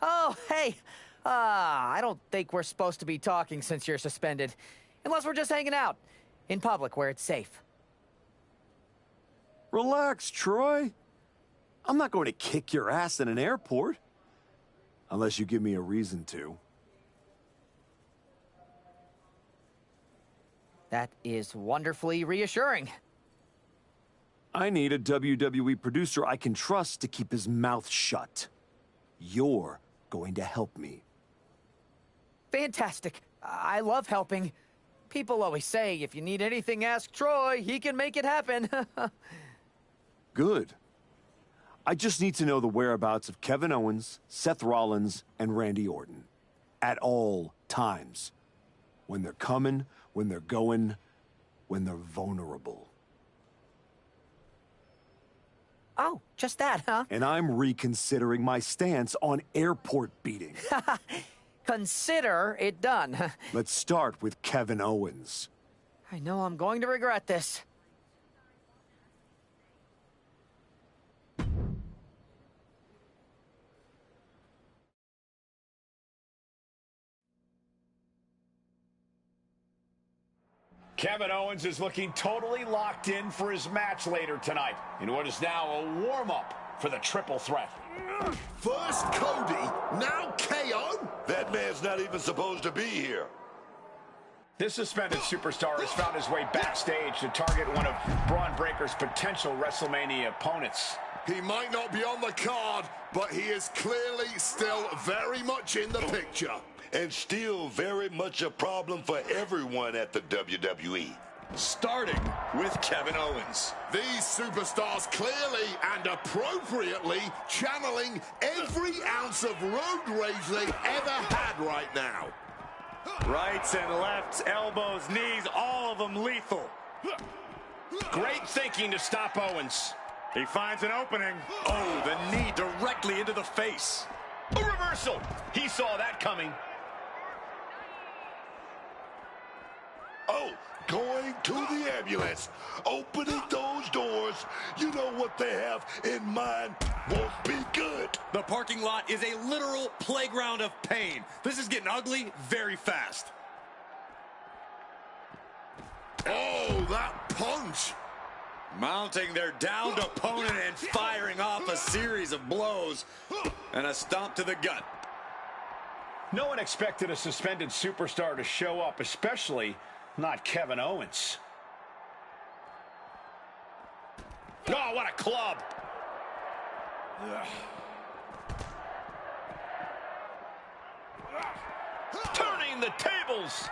Oh, hey. I don't think we're supposed to be talking since you're suspended. Unless we're just hanging out. In public, where it's safe. Relax, Troy. I'm not going to kick your ass in an airport. Unless you give me a reason to. That is wonderfully reassuring. I need a WWE producer I can trust to keep his mouth shut. You're going to help me. Fantastic. I love helping. People always say, if you need anything, ask Troy. He can make it happen. Good. I just need to know the whereabouts of Kevin Owens, Seth Rollins, and Randy Orton. At all times. When they're coming, when they're going, when they're vulnerable. Oh, just that, huh? And I'm reconsidering my stance on airport beating. Consider it done. Let's start with Kevin Owens. I know I'm going to regret this. Kevin Owens is looking totally locked in for his match later tonight in what is now a warm-up for the triple threat. First Cody, now KO? That man's not even supposed to be here. This suspended superstar has found his way backstage to target one of Braun Breaker's potential WrestleMania opponents. He might not be on the card, but he is clearly still very much in the picture. And still very much a problem for everyone at the WWE. Starting with Kevin Owens. These superstars clearly and appropriately channeling every ounce of road rage they've ever had right now. Rights and lefts, elbows, knees, all of them lethal. Great thinking to stop Owens. He finds an opening. Oh, the knee directly into the face. A reversal. He saw that coming. Oh, going to the ambulance, opening those doors. You know what they have in mind won't be good. The parking lot is a literal playground of pain. This is getting ugly very fast. Oh, that punch. Mounting their downed opponent and firing off a series of blows and a stomp to the gut. No one expected a suspended superstar to show up, especially not Kevin Owens. Oh, what a club. Turning the tables.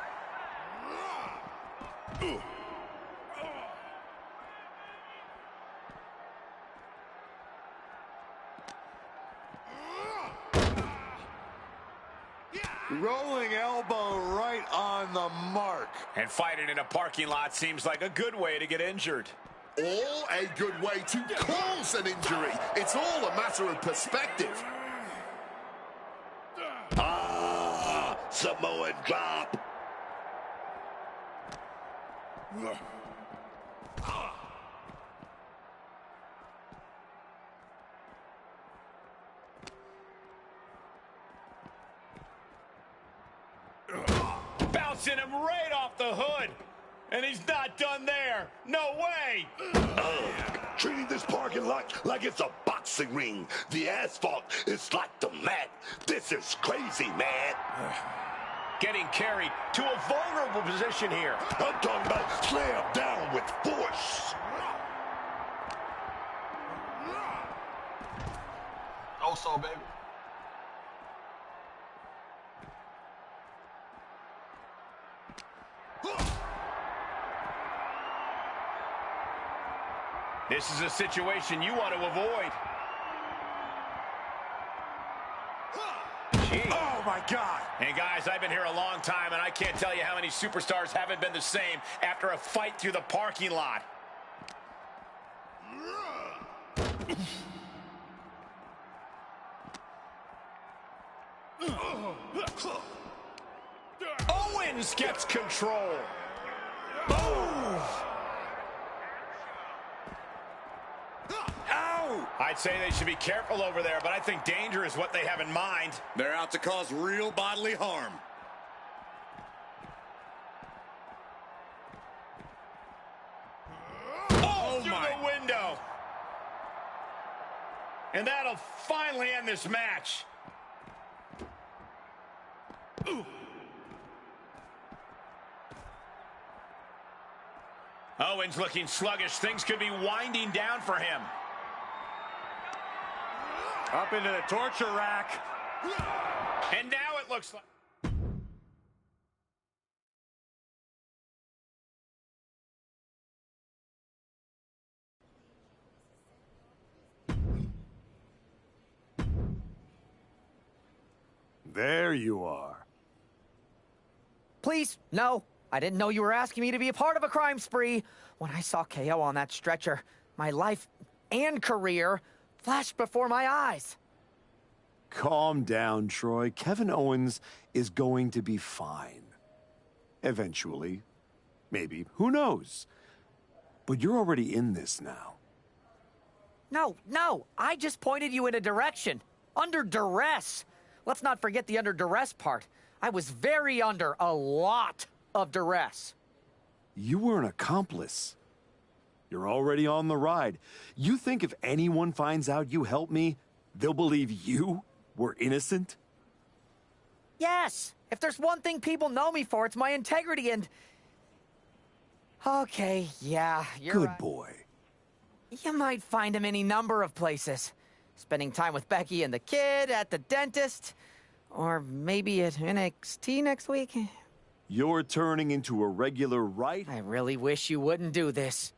Rolling elbow right on the mark. And fighting in a parking lot seems like a good way to get injured. Or a good way to cause an injury. It's all a matter of perspective. Ah, Samoan drop. Bouncing him right off the hood. And he's not done there. No way. Treating this parking lot like it's a boxing ring. The asphalt is like the mat. This is crazy, man. Getting carried to a vulnerable position here. I'm talking about slam down with force. Also, baby. This is a situation you want to avoid. Gee. Oh, my God. And guys, I've been here a long time, and I can't tell you how many superstars haven't been the same after a fight through the parking lot. Owens gets control. Ow! I'd say they should be careful over there, but I think danger is what they have in mind. They're out to cause real bodily harm. Oh, through the window. And that'll finally end this match. Ooh. Owens looking sluggish. Things could be winding down for him. Up into the torture rack. And now it looks like... There you are. Please, no. I didn't know you were asking me to be a part of a crime spree. When I saw KO on that stretcher, my life and career flashed before my eyes. Calm down, Troy. Kevin Owens is going to be fine. Eventually. Maybe. Who knows? But you're already in this now. No. I just pointed you in a direction. Under duress. Let's not forget the under duress part. I was very under a lot of duress. You were an accomplice. You're already on the ride. You think if anyone finds out you helped me, they'll believe you were innocent? Yes. If there's one thing people know me for, it's my integrity and... Okay, yeah, you're Good right. boy. You might find him any number of places. Spending time with Becky and the kid, at the dentist, or maybe at NXT next week. You're turning into a regular, right? I really wish you wouldn't do this.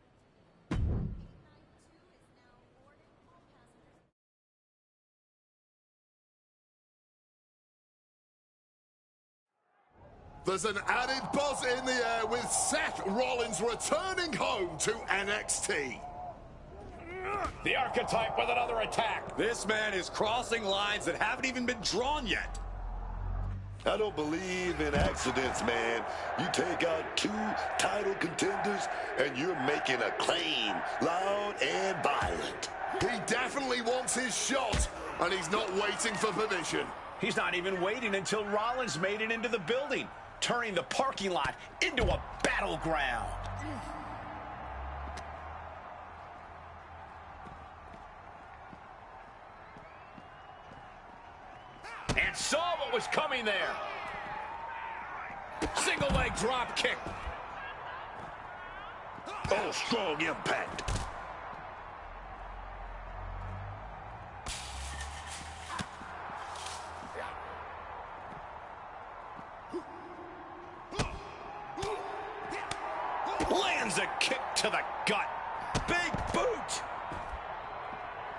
There's an added buzz in the air with Seth Rollins returning home to NXT. The Archetype with another attack. This man is crossing lines that haven't even been drawn yet. I don't believe in accidents, man. You take out 2 title contenders, and you're making a claim, loud and violent. He definitely wants his shot, and he's not waiting for permission. He's not even waiting until Rollins made it into the building, turning the parking lot into a battleground. And saw what was coming there. Single leg drop kick. Oh, strong impact. Lands a kick to the gut. Big boot.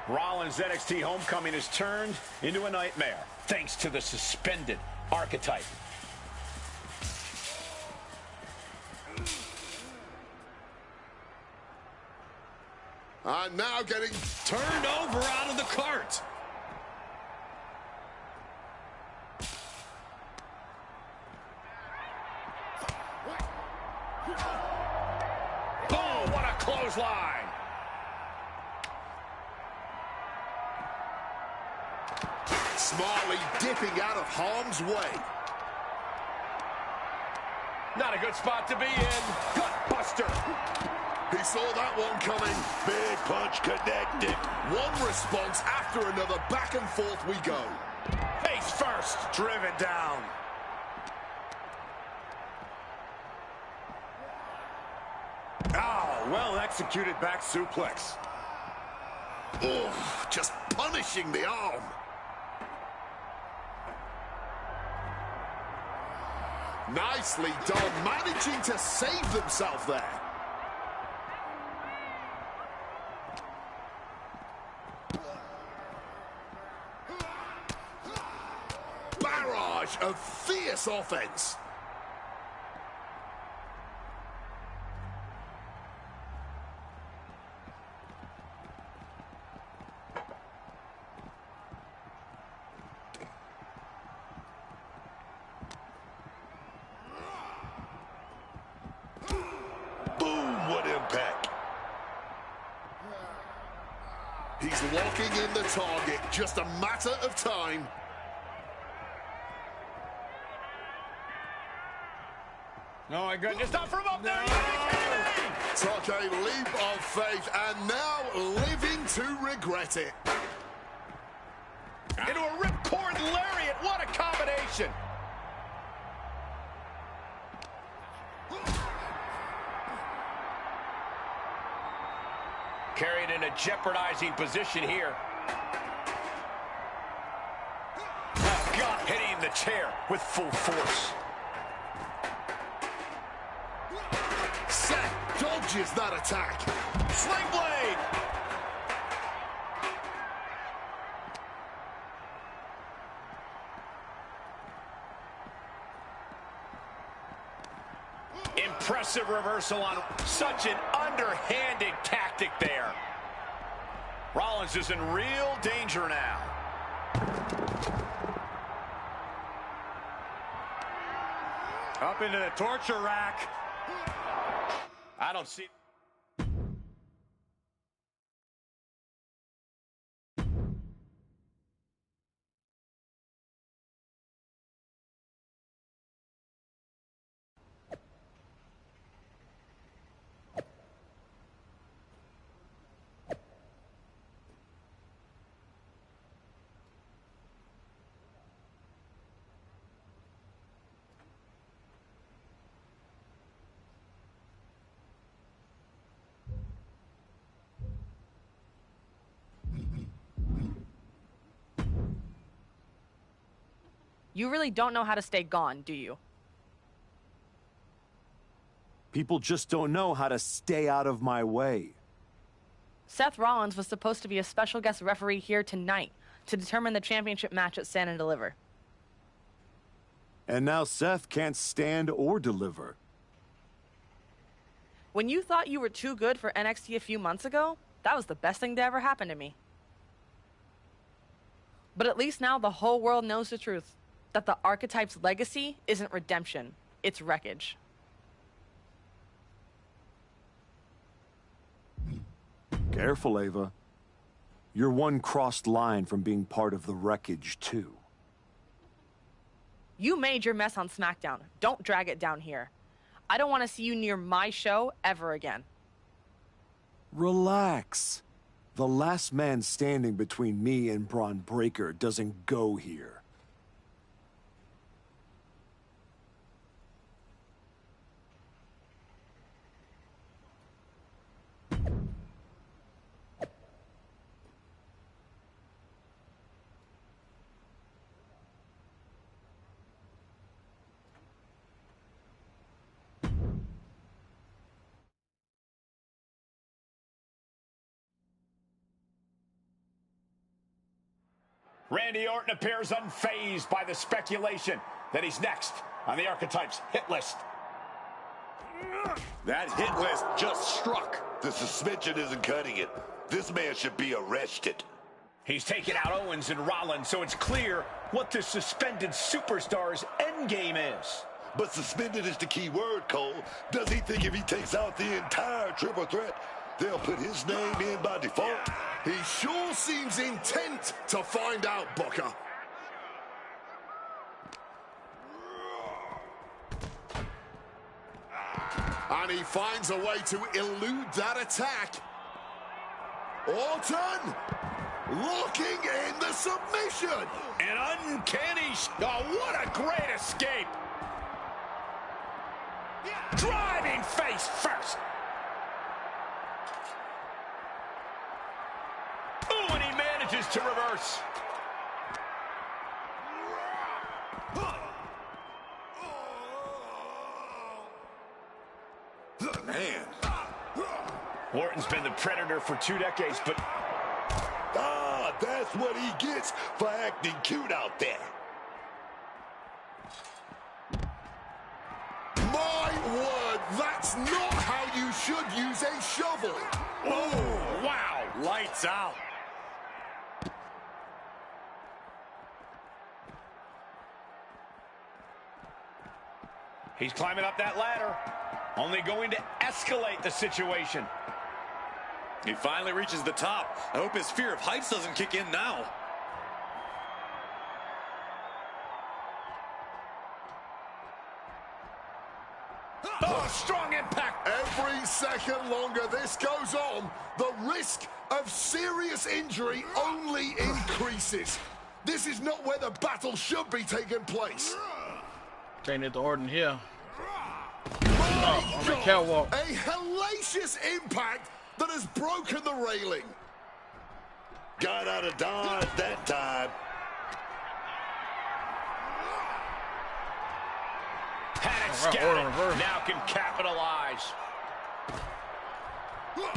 Rollins' NXT homecoming has turned into a nightmare, thanks to the suspended Archetype. And now getting Turned over out of the cart. Oh, what a clothesline. smartly dipping out of harm's way. Not a good spot to be in. Gutbuster. He saw that one coming. Big punch connected. One response after another. Back and forth we go. Face first. Driven down. Oh, well executed back suplex. Oh, just punishing the arm. Nicely done, managing to save themselves there. Barrage of fierce offense. He's locking in the target. Just a matter of time. Oh, my goodness. Not from up there. Took a leap of faith and now living to regret it. Into a ripcord lariat. What a combination. Carried in a jeopardizing position here. Oh, God, hitting the chair with full force. Seth dodges that attack. Sling blade. Impressive reversal on such an underhanded tactic there. Rollins is in real danger now. Up into the torture rack. I don't see... You really don't know how to stay gone, do you? People just don't know how to stay out of my way. Seth Rollins was supposed to be a special guest referee here tonight to determine the championship match at Stand and Deliver. And now Seth can't stand or deliver. When you thought you were too good for NXT a few months ago, that was the best thing to ever happen to me. But at least now the whole world knows the truth. That the Archetype's legacy isn't redemption, it's wreckage. Careful, Ava. You're one crossed line from being part of the wreckage, too. You made your mess on SmackDown. Don't drag it down here. I don't want to see you near my show ever again. Relax. The last man standing between me and Braun Breaker doesn't go here. Randy Orton appears unfazed by the speculation that he's next on the Archetype's hit list. That hit list just struck. The suspension isn't cutting it. This man should be arrested. He's taken out Owens and Rollins, so it's clear what the suspended superstar's endgame is. But suspended is the key word, Cole. Does he think if he takes out the entire triple threat, they'll put his name in by default? He sure seems intent to find out, Booker. And he finds a way to elude that attack. Orton locking in the submission. An uncanny... Oh, what a great escape. Driving face first. Ooh, and he manages to reverse. Man. Orton's been the Predator for 2 decades, but... Ah, that's what he gets for acting cute out there. My word, that's not how you should use a shovel. Oh, wow. Lights out. He's climbing up that ladder, only going to escalate the situation. He finally reaches the top. I hope his fear of heights doesn't kick in now. Oh, strong impact. Every second longer this goes on, the risk of serious injury only increases. This is not where the battle should be taking place. Taking it to Orton here. Oh, on the catwalk. A hellacious impact that has broken the railing. Got out of dodge that time. Had it Orton scouted. reverse. Now can capitalize.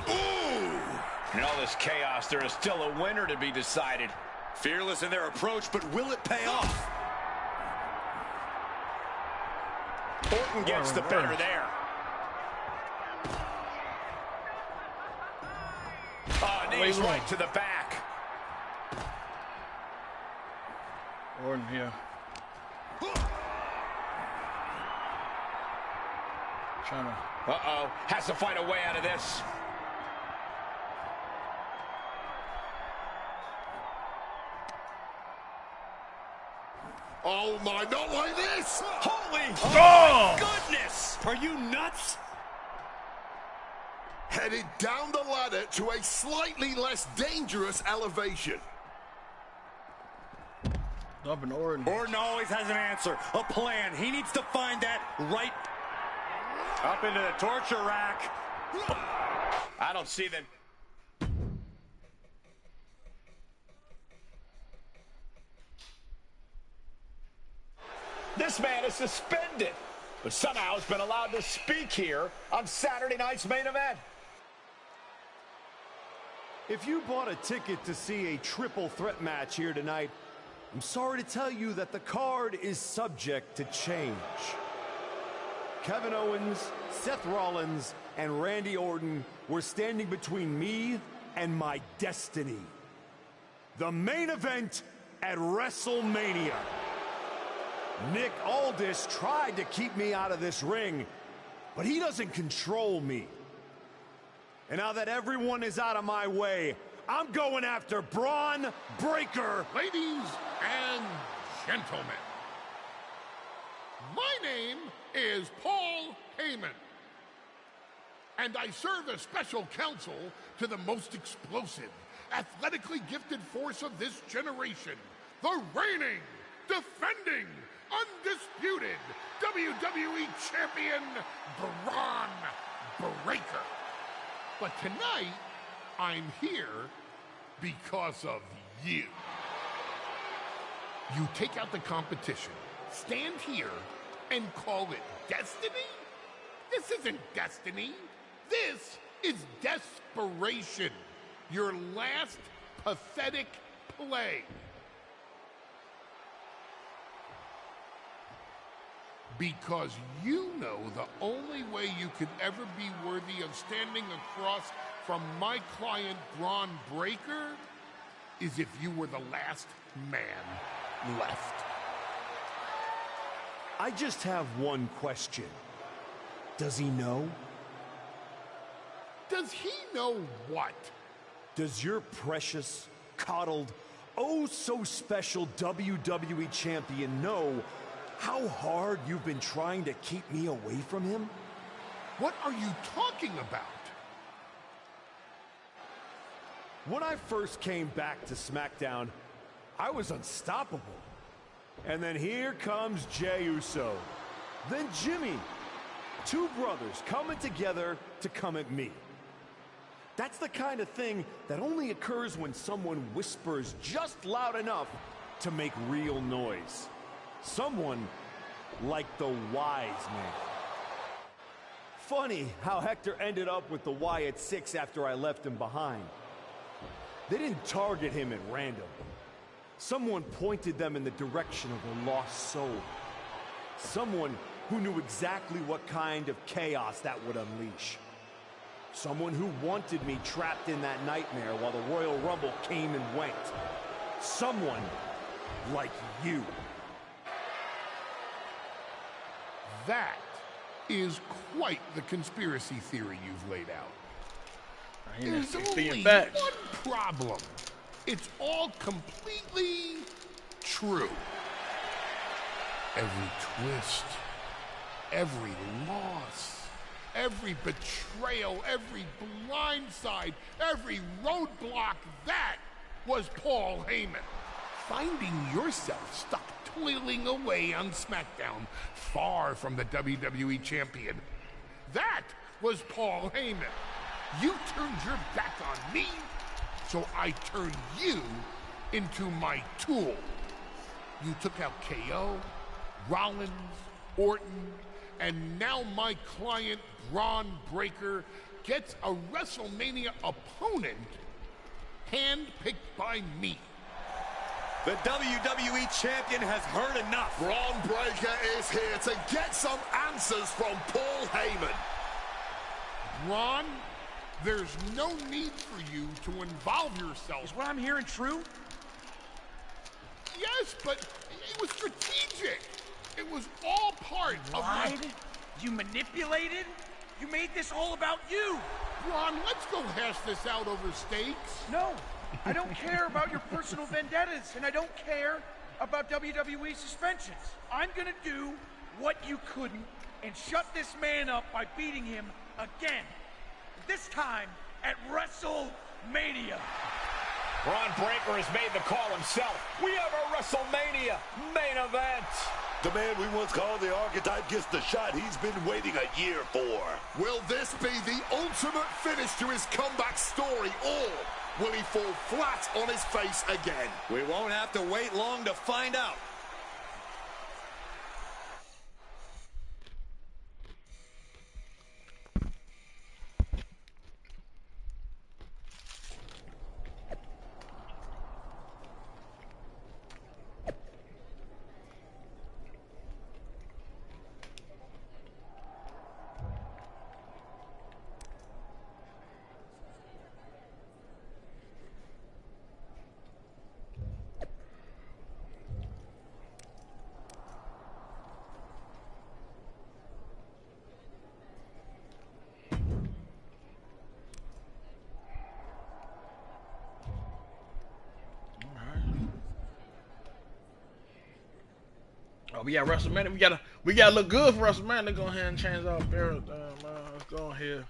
Ooh. In all this chaos, there is still a winner to be decided. Fearless in their approach, but will it pay off? Orton gets the better there. Oh, knees right to the back. Orton here. Trying to. Uh-oh, has to find a way out of this. Oh my, not like this! Holy Oh! goodness! Are you nuts? Headed down the ladder to a slightly less dangerous elevation. Up in Orton. Orton always has an answer, a plan. He needs to find that right. Up into the torture rack. I don't see them. This man is suspended, but somehow has been allowed to speak here on Saturday night's main event. If you bought a ticket to see a triple threat match here tonight, I'm sorry to tell you that the card is subject to change. Kevin Owens, Seth Rollins, and Randy Orton were standing between me and my destiny. The main event at WrestleMania. Nick Aldis tried to keep me out of this ring, but he doesn't control me. And now that everyone is out of my way, I'm going after Braun Breaker. Ladies and gentlemen, my name is Paul Heyman, and I serve as special counsel to the most explosive, athletically gifted force of this generation, the reigning, defending, undisputed WWE Champion, Braun Breaker. But tonight, I'm here because of you. You take out the competition, stand here, and call it destiny? This isn't destiny. This is desperation. Your last pathetic play. Because you know the only way you could ever be worthy of standing across from my client, Braun Breaker, is if you were the last man left. I just have one question. Does he know? Does he know what? Does your precious, coddled, oh so special WWE champion know how hard you've been trying to keep me away from him? What are you talking about? When I first came back to SmackDown, I was unstoppable. And then here comes Jey Uso. Then Jimmy. Two brothers coming together to come at me. That's the kind of thing that only occurs when someone whispers just loud enough to make real noise. Someone like the Wise Man. Funny how Hector ended up with the Wyatt Six after I left him behind. They didn't target him at random. Someone pointed them in the direction of a lost soul. Someone who knew exactly what kind of chaos that would unleash. Someone who wanted me trapped in that nightmare while the Royal Rumble came and went. Someone like you. That is quite the conspiracy theory you've laid out. There's only facts. one problem. It's all completely true. Every twist, every loss, every betrayal, every blindside, every roadblock, that was Paul Heyman. Finding yourself stuck toiling away on SmackDown, far from the WWE champion. That was Paul Heyman. You turned your back on me, so I turned you into my tool. You took out KO, Rollins, Orton, and now my client, Braun Breaker, gets a WrestleMania opponent handpicked by me. The WWE champion has heard enough. Braun Breaker is here to get some answers from Paul Heyman. Braun, there's no need for you to involve yourself. Is what I'm hearing true? Yes, but it was strategic. It was all part of my... Lied? You manipulated? You made this all about you. Braun, let's go hash this out over steaks. No, I don't care about your personal vendettas, and I don't care about WWE suspensions. I'm gonna do what you couldn't and shut this man up by beating him again. This time at WrestleMania. Braun Breaker has made the call himself. We have a WrestleMania main event. The man we once called the archetype gets the shot he's been waiting a year for. Will this be the ultimate finish to his comeback story, or will he fall flat on his face again? We won't have to wait long to find out. Oh, we got WrestleMania. We gotta look good for WrestleMania. Let's go ahead and change our paradigm. Let's go on here.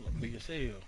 Look big as hell.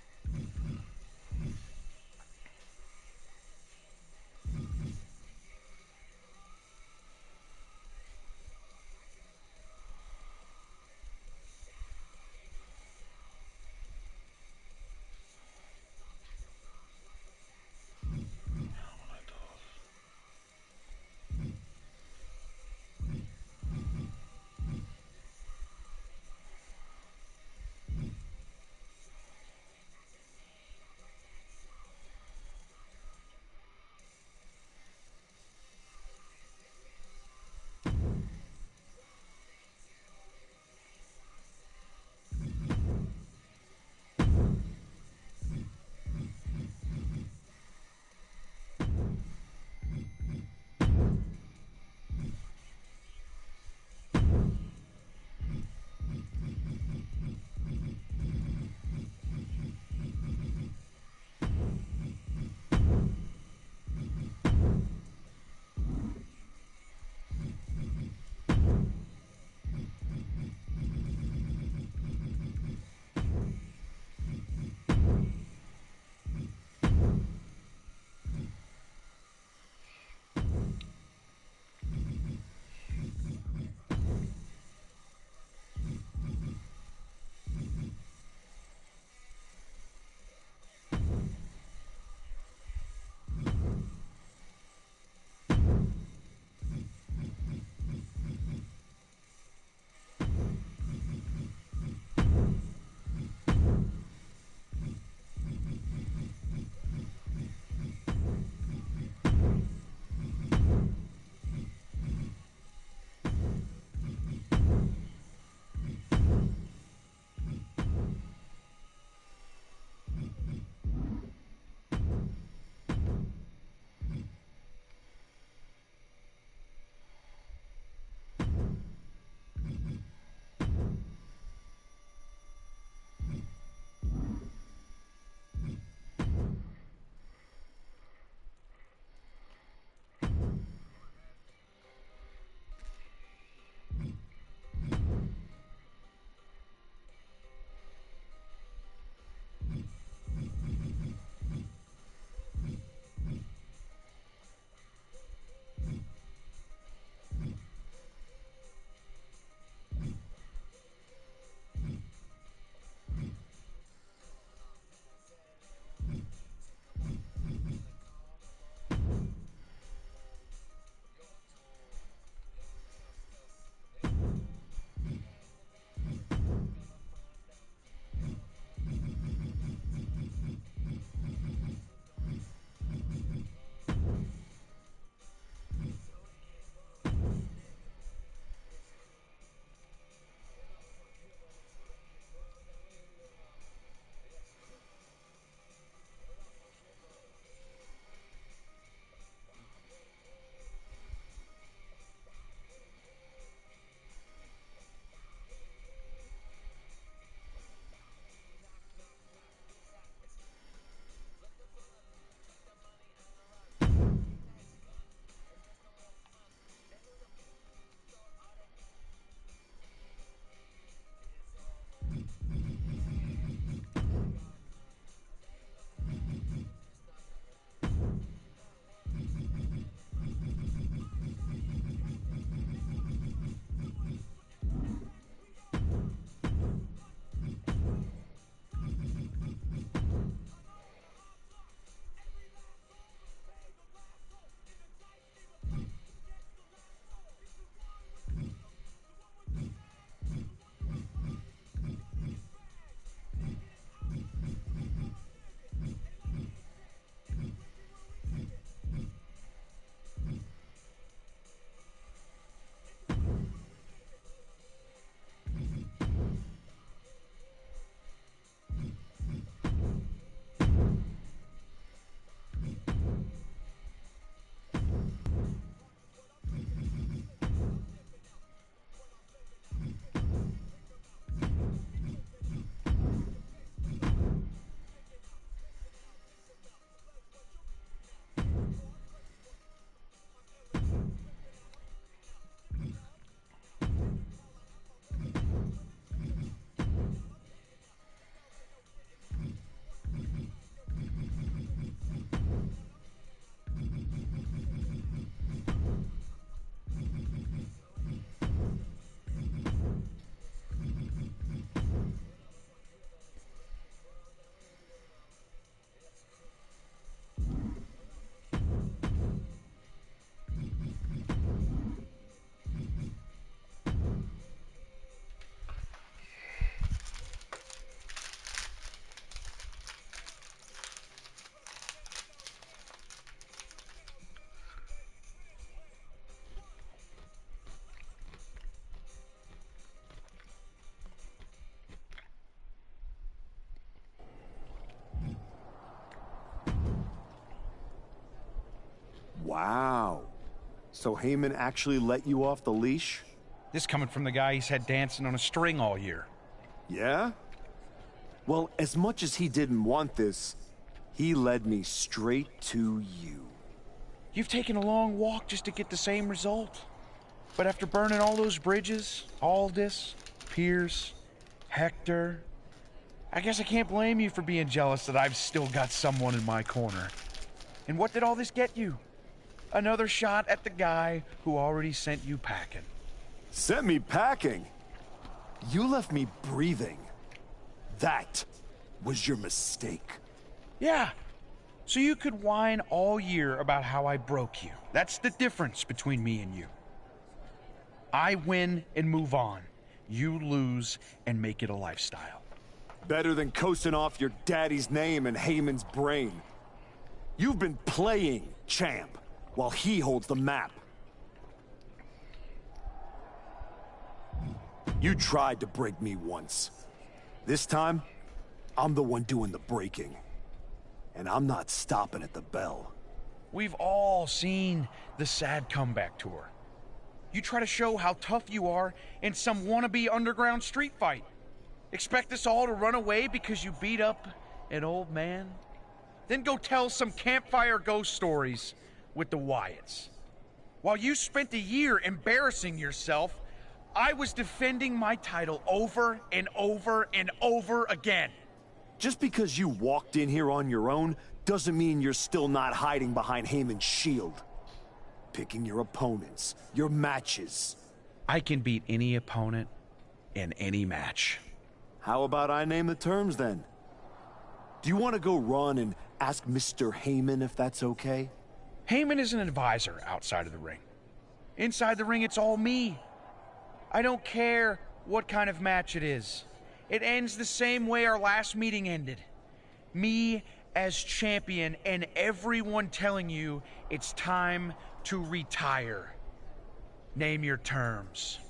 Wow. So Heyman actually let you off the leash? This coming from the guy he's had dancing on a string all year. Yeah? Well, as much as he didn't want this, he led me straight to you. You've taken a long walk just to get the same result. But after burning all those bridges, Aldis, Pierce, Hector, I guess I can't blame you for being jealous that I've still got someone in my corner. And what did all this get you? Another shot at the guy who already sent you packing. Sent me packing? You left me breathing. That was your mistake. Yeah, so you could whine all year about how I broke you. That's the difference between me and you. I win and move on. You lose and make it a lifestyle. Better than coasting off your daddy's name and Heyman's brain. You've been playing champ while he holds the map. You tried to break me once. This time, I'm the one doing the breaking. And I'm not stopping at the bell. We've all seen the sad comeback tour. You try to show how tough you are in some wannabe underground street fight. Expect us all to run away because you beat up an old man? Then go tell some campfire ghost stories with the Wyatts. While you spent a year embarrassing yourself, I was defending my title over and over and over again. Just because you walked in here on your own doesn't mean you're still not hiding behind Heyman's shield. Picking your opponents, your matches. I can beat any opponent in any match. How about I name the terms then? Do you want to go run and ask Mr. Heyman if that's okay? Heyman is an advisor outside of the ring. Inside the ring, it's all me. I don't care what kind of match it is. It ends the same way our last meeting ended. Me as champion and everyone telling you it's time to retire. Name your terms.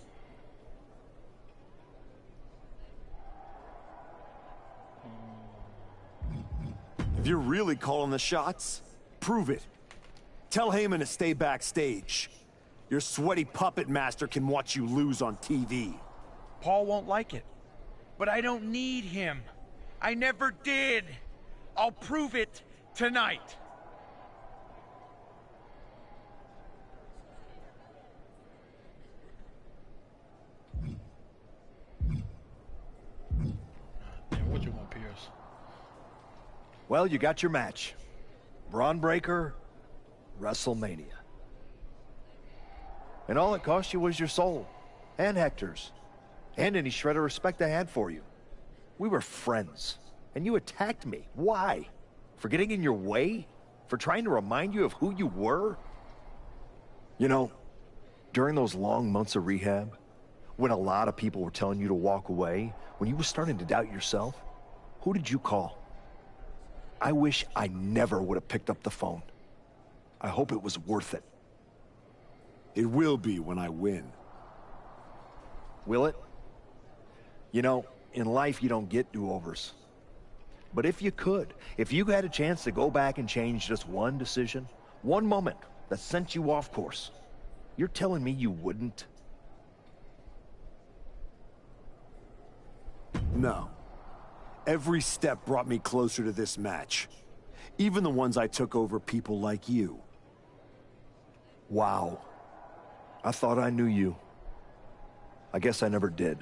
If you're really calling the shots, prove it. Tell Heyman to stay backstage. Your sweaty puppet master can watch you lose on TV. Paul won't like it, but I don't need him. I never did. I'll prove it tonight. Damn, what you want, Pierce? Well, you got your match. Braun Breaker, WrestleMania. And all it cost you was your soul, and Hector's, and any shred of respect I had for you. We were friends, and you attacked me. Why? For getting in your way? For trying to remind you of who you were? You know, during those long months of rehab, when a lot of people were telling you to walk away, when you were starting to doubt yourself, who did you call? I wish I never would have picked up the phone. I hope it was worth it. It will be when I win. Will it? You know, in life you don't get do-overs. But if you could, if you had a chance to go back and change just one decision, one moment that sent you off course, you're telling me you wouldn't? No. Every step brought me closer to this match. Even the ones I took over people like you. Wow. I thought I knew you. I guess I never did.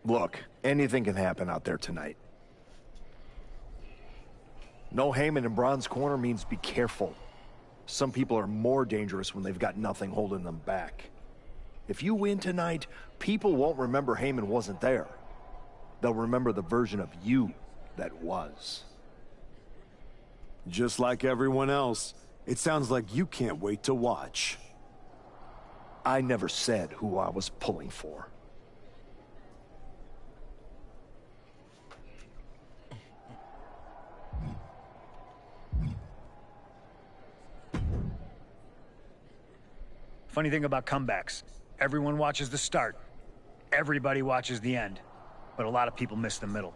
Look, anything can happen out there tonight. No Heyman in Braun's corner means be careful. Some people are more dangerous when they've got nothing holding them back. If you win tonight, people won't remember Heyman wasn't there. They'll remember the version of you that was. Just like everyone else, it sounds like you can't wait to watch. I never said who I was pulling for. Funny thing about comebacks, everyone watches the start. Everybody watches the end. But a lot of people miss the middle.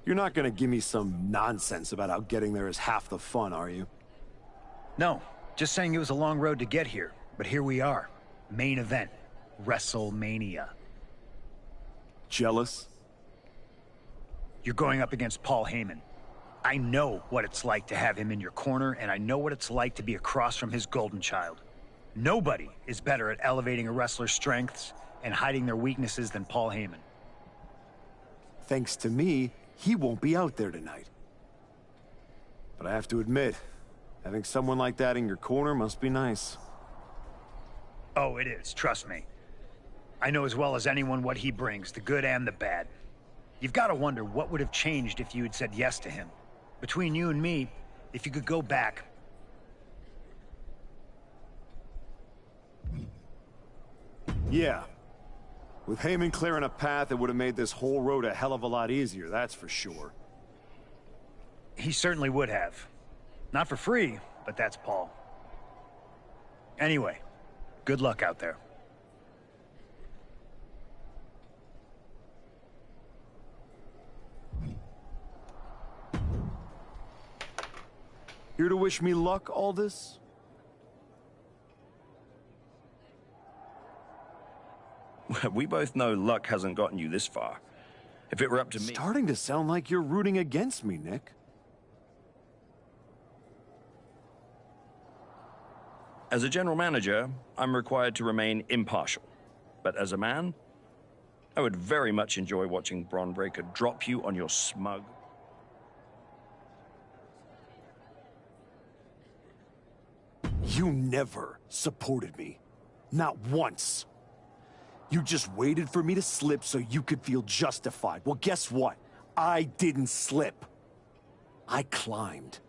You're not gonna give me some nonsense about how getting there is half the fun, are you? No, just saying it was a long road to get here. But here we are. Main event. WrestleMania. Jealous? You're going up against Paul Heyman. I know what it's like to have him in your corner, and I know what it's like to be across from his golden child. Nobody is better at elevating a wrestler's strengths and hiding their weaknesses than Paul Heyman. Thanks to me, he won't be out there tonight. But I have to admit, having someone like that in your corner must be nice. Oh, it is, trust me. I know as well as anyone what he brings, the good and the bad. You've got to wonder what would have changed if you had said yes to him. Between you and me, if you could go back... Yeah. With Heyman clearing a path, it would have made this whole road a hell of a lot easier, that's for sure. He certainly would have. Not for free, but that's Paul. Anyway, good luck out there. Here to wish me luck, Aldous? We both know luck hasn't gotten you this far. If it were up to me... Starting to sound like you're rooting against me, Nick. As a general manager, I'm required to remain impartial. But as a man, I would very much enjoy watching Bron Breakker drop you on your smug... You never supported me. Not once. You just waited for me to slip so you could feel justified. Well, guess what? I didn't slip. I climbed.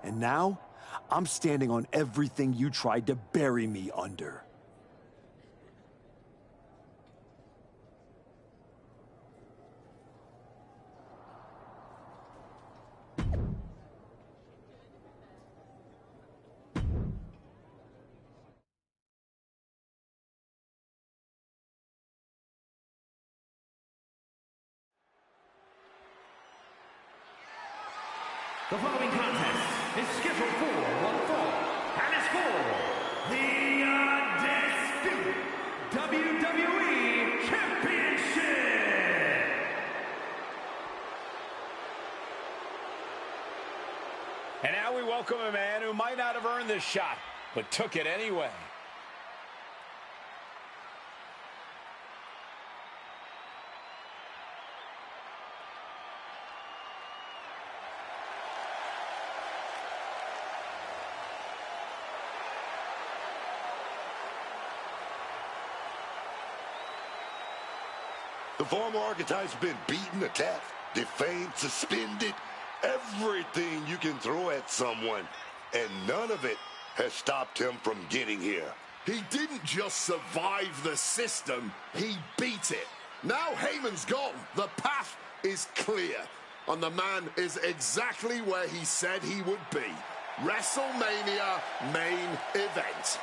And now, I'm standing on everything you tried to bury me under. The following contest is scheduled for one fall, and is for the undisputed WWE Championship. And now we welcome a man who might not have earned this shot, but took it anyway. The former archetype's been beaten, attacked, defamed, suspended, everything you can throw at someone. And none of it has stopped him from getting here. He didn't just survive the system, he beat it. Now Heyman's gone. The path is clear. And the man is exactly where he said he would be. WrestleMania main event.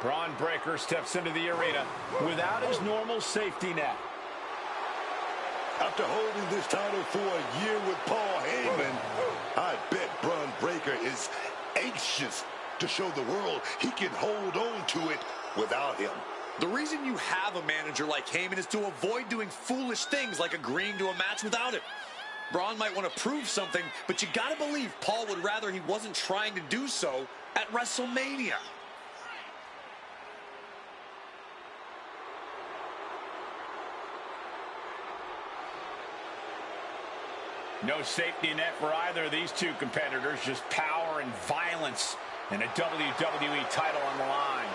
Bron Breakker steps into the arena without his normal safety net. After holding this title for a year with Paul Heyman, I bet Bron Breakker is anxious to show the world he can hold on to it without him. The reason you have a manager like Heyman is to avoid doing foolish things like agreeing to a match without him. Braun might want to prove something, but you gotta believe Paul would rather he wasn't trying to do so at WrestleMania. No safety net for either of these two competitors, just power and violence, and a WWE title on the line.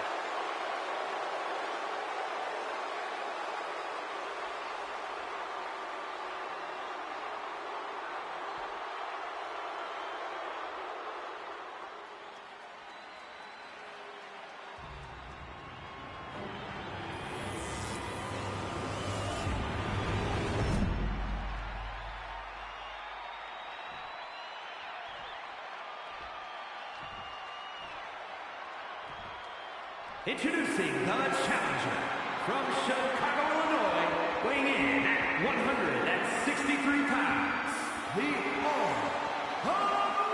Introducing the challenger from Chicago, Illinois, weighing in at 163 pounds, the All-American.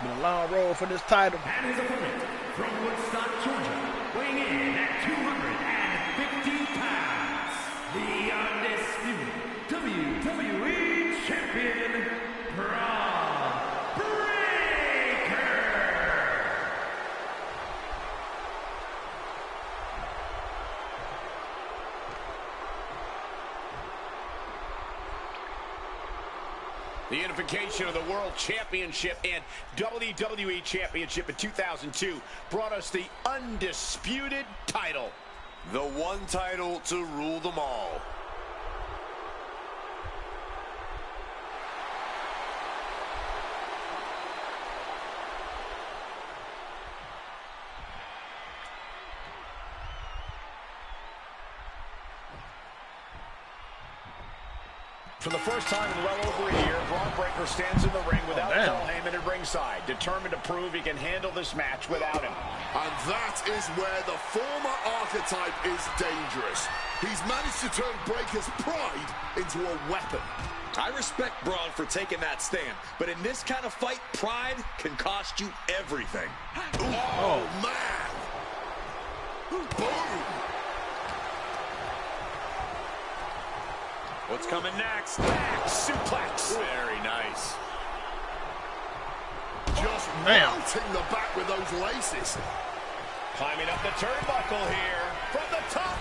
Been a long road for this title. And his opponent from Woodstock, Georgia, weighing in at 250 pounds, the undisputed WWE Champion, Braun Breaker. The unification of the World Championship and WWE Championship in 2002 brought us the undisputed title. The one title to rule them all. For the first time in well over a year, Braun Breaker stands in the ring without Paul Heyman at ringside, determined to prove he can handle this match without him. And that is where the former archetype is dangerous. He's managed to turn Breaker's pride into a weapon. I respect Braun for taking that stand, but in this kind of fight, pride can cost you everything. Oh, man! Boom! What's coming next? Back suplex. Very nice. Just melting the back with those laces. Climbing up the turnbuckle here from the top.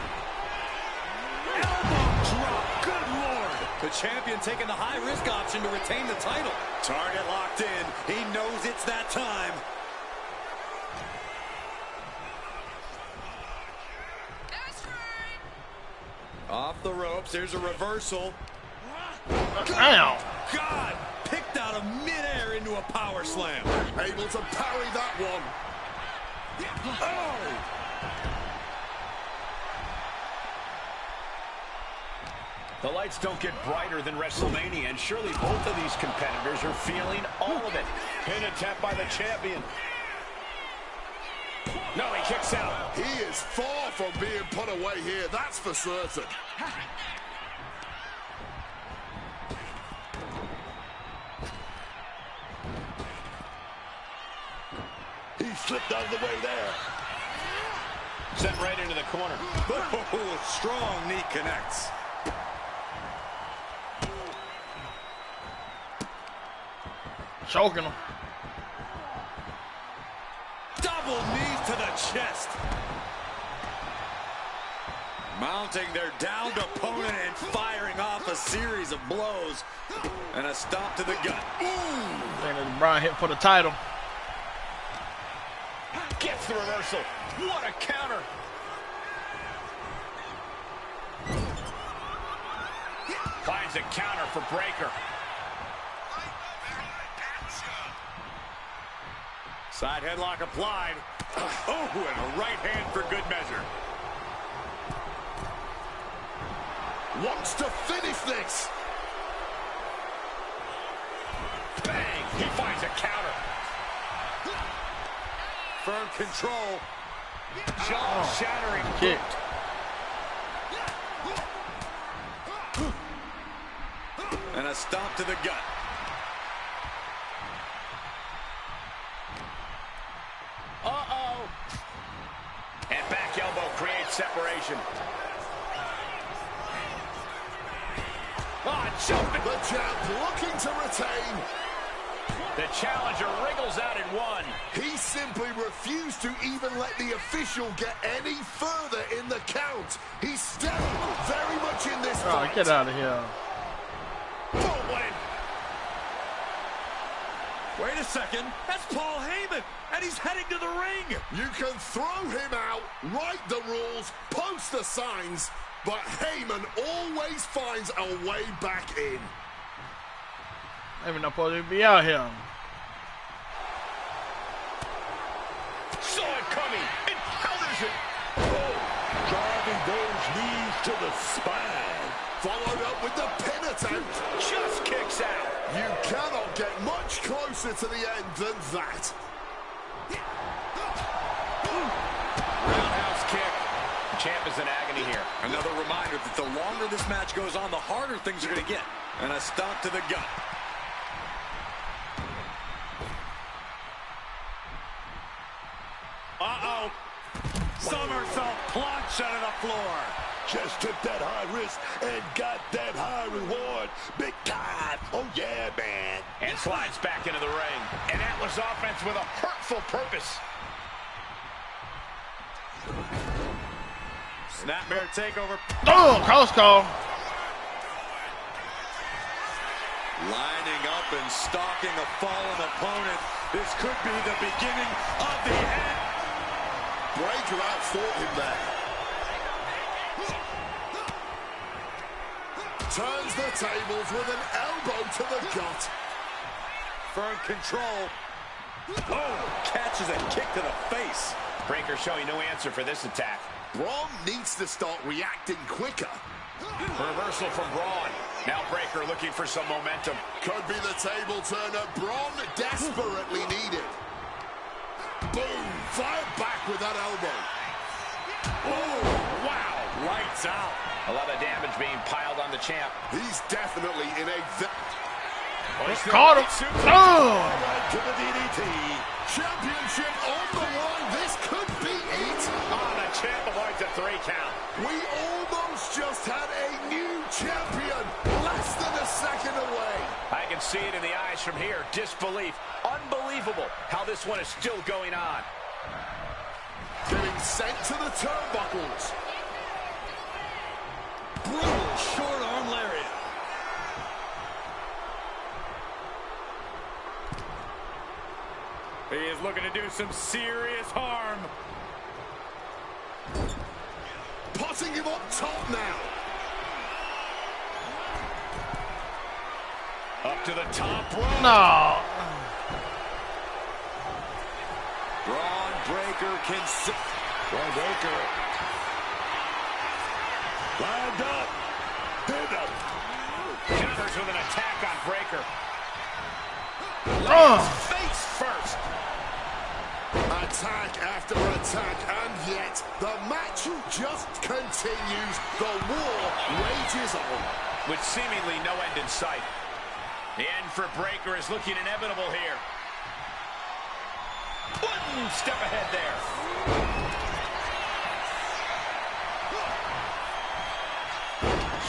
Elbow drop. Good Lord. The champion taking the high-risk option to retain the title. Target locked in. He knows it's that time. Off the ropes. There's a reversal. Damn. God. Picked out of midair into a power slam. Able to parry that one. Oh. The lights don't get brighter than WrestleMania, and surely both of these competitors are feeling all of it. Pin attempt by the champion. No, he kicks out. He is far from being put away here, that's for certain. He slipped out of the way there. Sent right into the corner. Oh, strong knee connects. Choking him. Double knees to the chest. Mounting their downed opponent and firing off a series of blows. And a stomp to the gut. And Braun hit for the title. Gets the reversal. What a counter. Finds a counter for Breaker. Side headlock applied. Oh, and a right hand for good measure. Wants to finish this. Bang! He finds a counter. Firm control. Jaw-shattering kick. And a stomp to the gut. Uh-oh. And back elbow creates separation. Jumping. The champ looking to retain. The challenger wriggles out in one. He simply refused to even let the official get any further in the count. He's staying very much in this fight. Oh, get out of here. Wait a second. That's Paul Heyman, and he's heading to the ring. You can throw him out, write the rules, post the signs, but Heyman always finds a way back in. Heyman not supposed to be out here. Saw it coming. It counters it. Oh, driving those knees to the spine. Followed up with the pin attempt. Just kicks out. You cannot don't get much closer to the end than that. Roundhouse kick. The champ is in agony here. Another reminder that the longer this match goes on, the harder things are going to get. And a stomp to the gut. Uh-oh. Somersault plunge out of the floor. Just took that high risk and got that high reward. Big time. Oh, yeah, man. And slides back into the ring. And that was offense with a hurtful purpose. Snapmare takeover. Oh, close call. Lining up and stalking a fallen opponent. This could be the beginning of the end. Breaker outfought him there. Turns the tables with an elbow to the gut. Firm control. Oh, catches a kick to the face. Breaker showing no answer for this attack. Braun needs to start reacting quicker. Reversal from Braun. Now Breaker looking for some momentum. Could be the table turner Braun desperately needed. Boom! Fired back with that elbow. Oh, wow. Lights out. A lot of damage being piled on the champ. He's definitely in a... Caught him. Oh! Right to the DDT. Championship on the line. This could be it. The champ avoids a 3 count. We almost just had a new champion. Less than a second away. I can see it in the eyes from here. Disbelief. Unbelievable how this one is still going on. Getting sent to the turnbuckles. Brutal short arm lariat. He is looking to do some serious harm. Potting him up top now. Up to the top rope. No. Braun Breaker can sit. Braun Breaker. Lined up. Hit him. Counters with an attack on Breaker. Face first. Attack after attack, and yet the match just continues. The war rages on. With seemingly no end in sight. The end for Breaker is looking inevitable here. One step ahead there.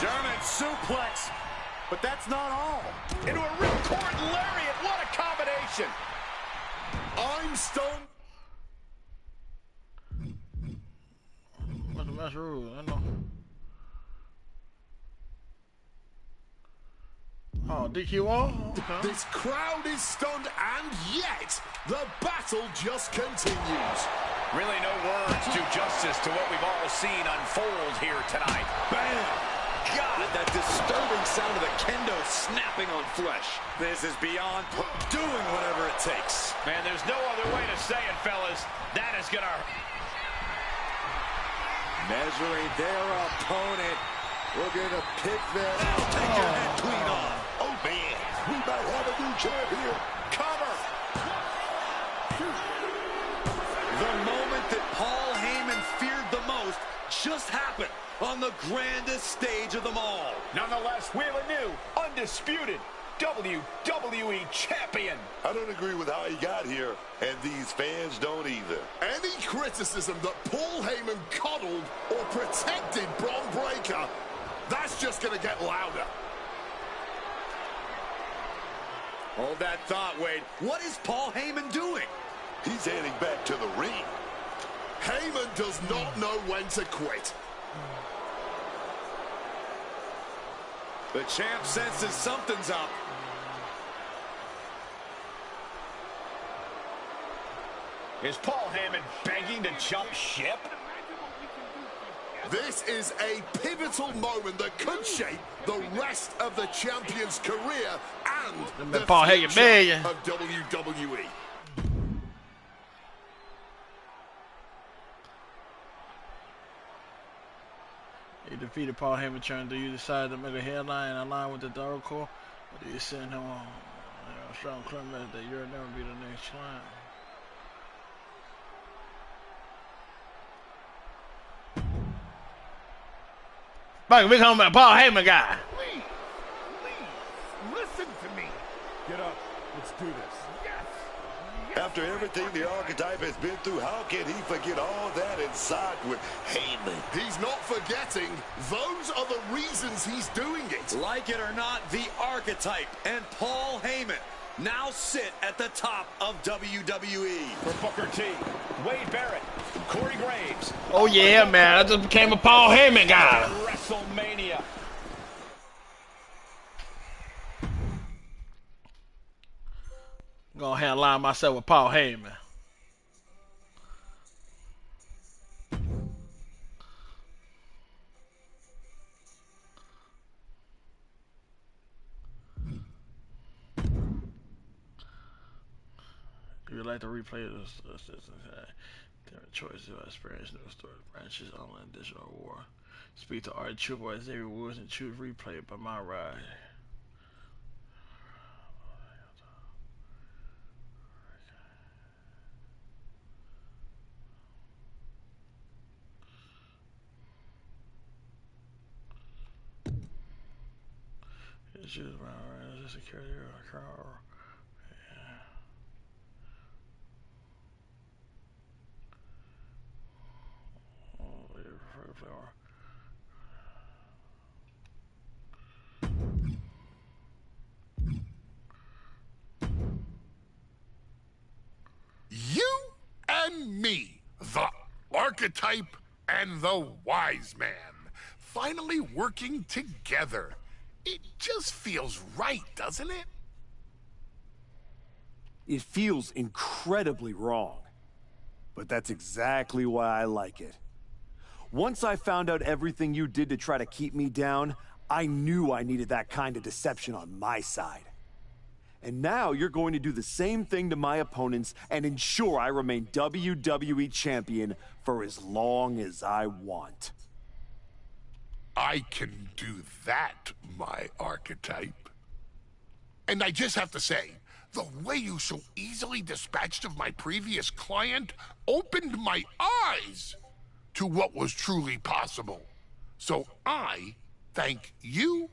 German suplex. But that's not all. Into a ripcord lariat. What a combination. I'm stunned. What's the match rule? I know. Oh, DQ all? Okay. This crowd is stunned, and yet the battle just continues. Really no words do justice to what we've all seen unfold here tonight. Bam! God, that disturbing sound of the kendo snapping on flesh. This is beyond doing whatever it takes. Man, there's no other way to say it, fellas. That is gonna... Measuring their opponent. We're gonna pick them out. Take your head clean off. Oh, man. We might have a new champ here. Cover! The moment that Paul Heyman feared the most just happened on the grandest stage of them all. Nonetheless, we have a new, undisputed WWE champion. I don't agree with how he got here, and these fans don't either. Any criticism that Paul Heyman coddled or protected Braun Breaker, that's just going to get louder. Hold that thought, Wade. What is Paul Heyman doing? He's heading back to the ring. Heyman does not know when to quit. The champ senses something's up. Is Paul Heyman begging to jump ship? This is a pivotal moment that could shape the rest of the champion's career and the Paul Heyman future of WWE. He defeated Paul Heyman, trying to use the side to make a headline and align with the Dark Core. But he's sending him on. strong claim that you'll never be the next client. Fuck, we coming back, Paul Heyman guy. Please, listen to me. Get up. Let's do this. Yes. After everything the Archetype has been through, how can he forget all that and side with Heyman? He's not forgetting. Those are the reasons he's doing it. Like it or not, the Archetype and Paul Heyman now sit at the top of WWE. For Booker T, Wade Barrett, Corey Graves. Oh yeah, man, I just became a Paul Heyman guy. WrestleMania. Go ahead and line myself with Paul Heyman. If you'd like to replay this, different choices of experience, new story branches, online additional war. Speak to Art Trooper Xavier Woods and choose replay by myrise. Choose myrise, security or car. You and me, the Archetype and the Wise Man, finally working together. It just feels right, doesn't it? It feels incredibly wrong. But that's exactly why I like it. Once I found out everything you did to try to keep me down, I knew I needed that kind of deception on my side. And now you're going to do the same thing to my opponents and ensure I remain WWE Champion for as long as I want. I can do that, my Archetype. And I just have to say, the way you so easily dispatched of my previous client opened my eyes to what was truly possible. So I thank you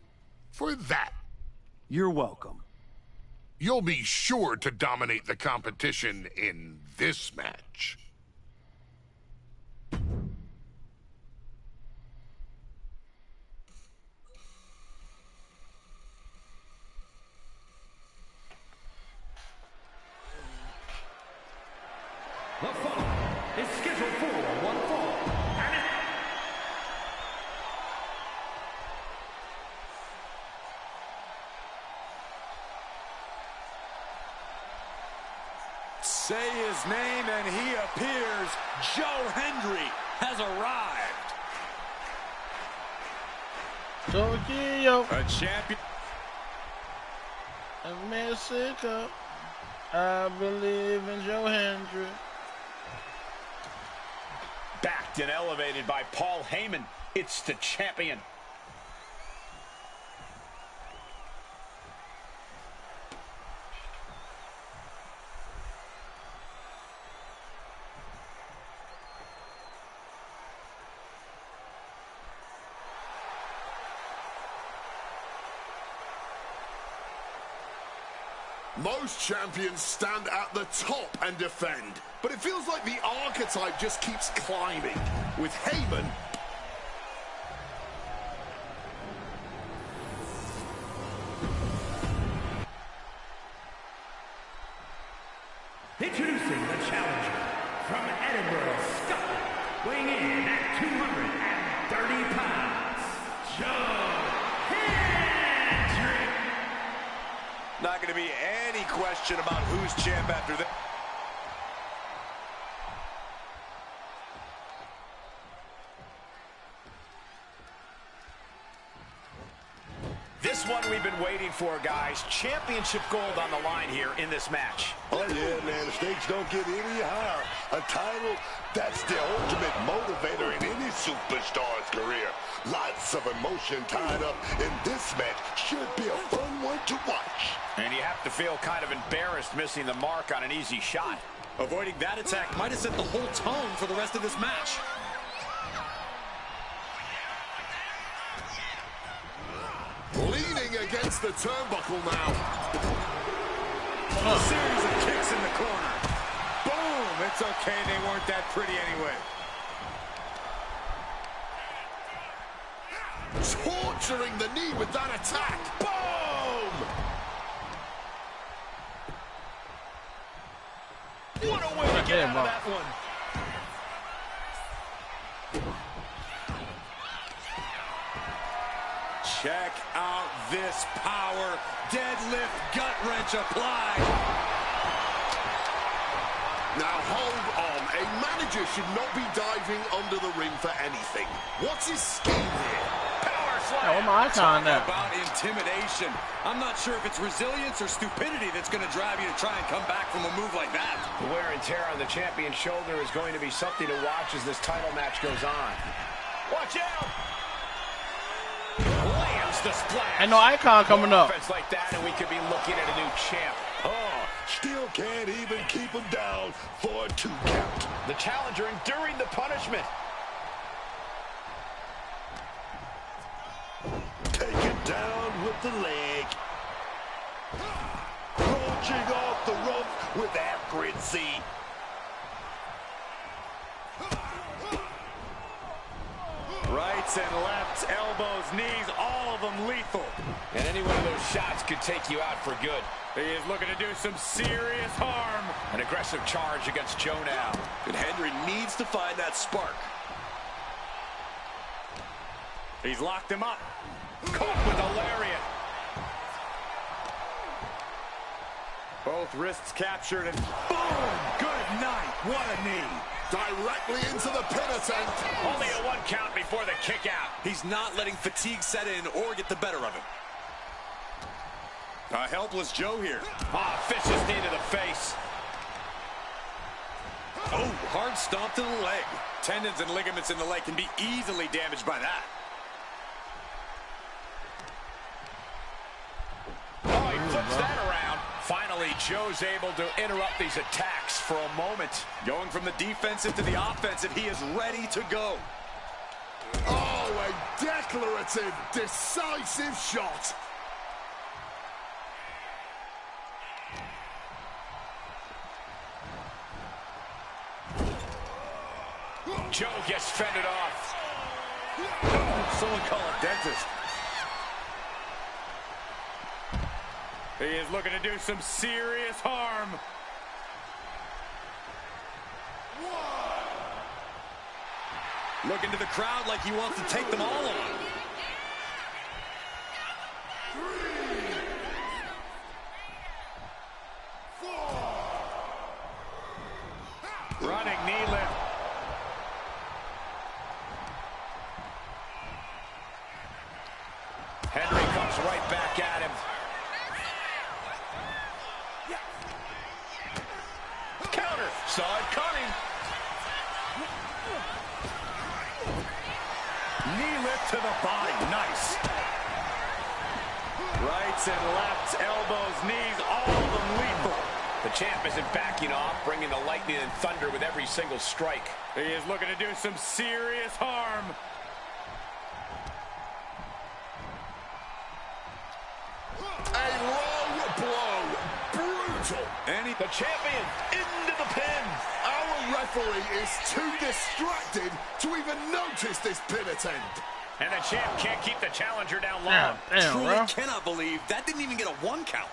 for that. You're welcome. You'll be sure to dominate the competition in this match. The following is scheduled for one fall. Say his name and he appears. Joe Hendry has arrived. Tokyo, A champion. Mexico. I believe in Joe Hendry. Backed and elevated by Paul Heyman, it's the champion. Most champions stand at the top and defend, but it feels like the Archetype just keeps climbing. With Heyman, Introducing the challenger from Edinburgh, Scotland, weighing in at 230 pounds, Joe Hendry. Not going to be any question about who's champ after this. This one we've been waiting for, guys. Championship gold on the line here in this match. Oh, yeah, man. The stakes don't get any higher. A title That's the ultimate motivator in any superstar's career. Lots of emotion tied up in this match. Should be a fun one to watch. And you have to feel kind of embarrassed missing the mark on an easy shot. Avoiding that attack might have set the whole tone for the rest of this match. Leaning against the turnbuckle now. A series of kicks in the corner. Boom! It's okay, they weren't that pretty anyway. Torturing the knee with that attack. Boom! What a way to get out of that one. Check out this power. Deadlift gut wrench applied. Now hold on. A manager should not be diving under the ring for anything. What's his scheme here? Power slam. Yeah, what my icon now? About intimidation. I'm not sure if it's resilience or stupidity that's going to drive you to try and come back from a move like that. The wear and tear on the champion's shoulder is going to be something to watch as this title match goes on. Watch out! Lands the splash. Ain't no icon coming up. Offense like that, and we could be looking at a new champ. Oh, still can't even keep him down for a 2 count. The challenger enduring the punishment. Taken down with the leg. Approaching off the rope with accuracy. Rights and lefts, elbows, knees, all of them lethal. And any one of those shots could take you out for good. He is looking to do some serious harm. An aggressive charge against Joe now. And Henry needs to find that spark. He's locked him up. Caught with a lariat. Both wrists captured and boom! Good night. What a knee. Directly into the pin attempt. Only a 1 count before the kick out. He's not letting fatigue set in or get the better of him. A helpless Joe here. Vicious knee to the face. Oh, hard stomp to the leg. Tendons and ligaments in the leg can be easily damaged by that. Oh, he flips that around. Finally, Joe's able to interrupt these attacks for a moment. Going from the defensive to the offensive, he is ready to go. Oh, a declarative, decisive shot. Joe gets fended off. Someone call a dentist. He is looking to do some serious harm. Looking to the crowd like he wants to take them all on. Running knee lift. Henry comes right back at him. Counter. Saw it coming. Knee lift to the body. Nice. Rights and lefts, elbows, knees, all of them lethal. The champ isn't backing off, bringing the lightning and thunder with every single strike. He is looking to do some serious harm. A low blow. Brutal. And the champion into the pin. Our referee is too distracted to even notice this pin attempt. And the champ can't keep the challenger down long. Damn, Truly bro. cannot believe that didn't even get a 1 count.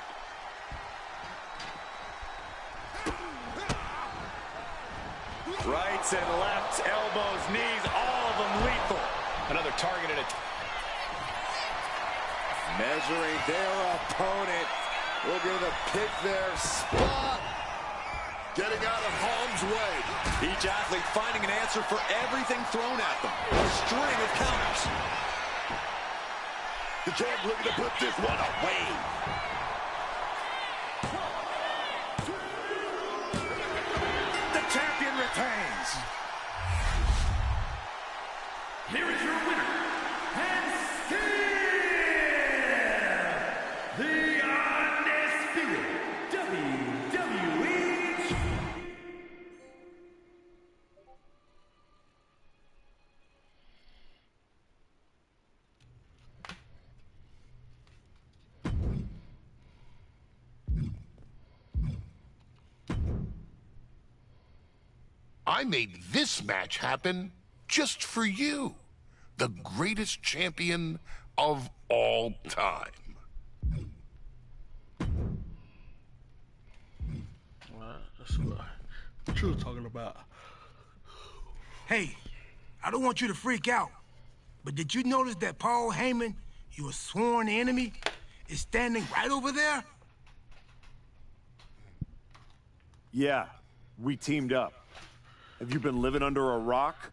Rights and lefts, elbows, knees, all of them lethal. Another targeted attack. Measuring their opponent. Looking to pick their spot. Getting out of harm's way. Each athlete finding an answer for everything thrown at them. A string of counters. The champ looking to put this one away. The champion retains. here is your winner, and still the undisputed WWE. I made this match happen just for you, the greatest champion of all time. That's what you were talking about. Hey, I don't want you to freak out, but did you notice that Paul Heyman, your sworn enemy, is standing right over there? Yeah, we teamed up. Have you been living under a rock?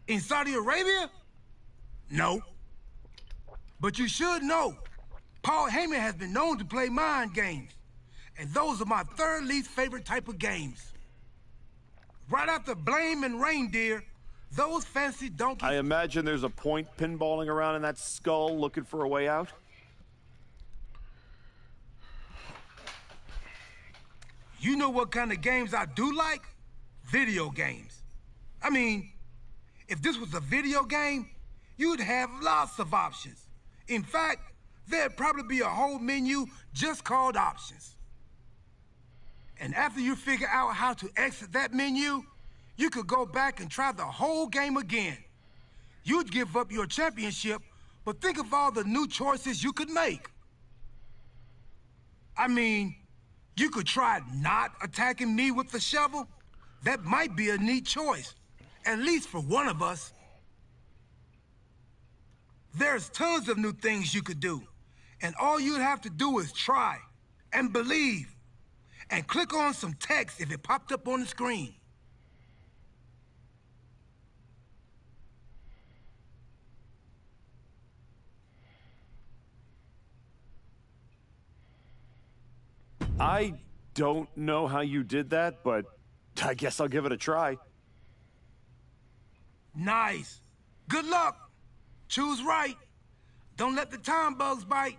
In Saudi Arabia? No. But you should know, Paul Heyman has been known to play mind games. And those are my third least favorite type of games. Right after Blame and Reindeer, those fancy donkeys... I imagine there's a point pinballing around in that skull looking for a way out? You know what kind of games I do like? Video games. I mean, if this was a video game, you'd have lots of options. In fact, there'd probably be a whole menu just called options. And after you figure out how to exit that menu, you could go back and try the whole game again. You'd give up your championship, but think of all the new choices you could make. I mean, you could try not attacking me with the shovel. That might be a neat choice, at least for one of us. There's tons of new things you could do, and all you'd have to do is try and believe and click on some text if it popped up on the screen. I don't know how you did that, but I guess I'll give it a try. Nice. Good luck. Choose right. Don't let the time bugs bite.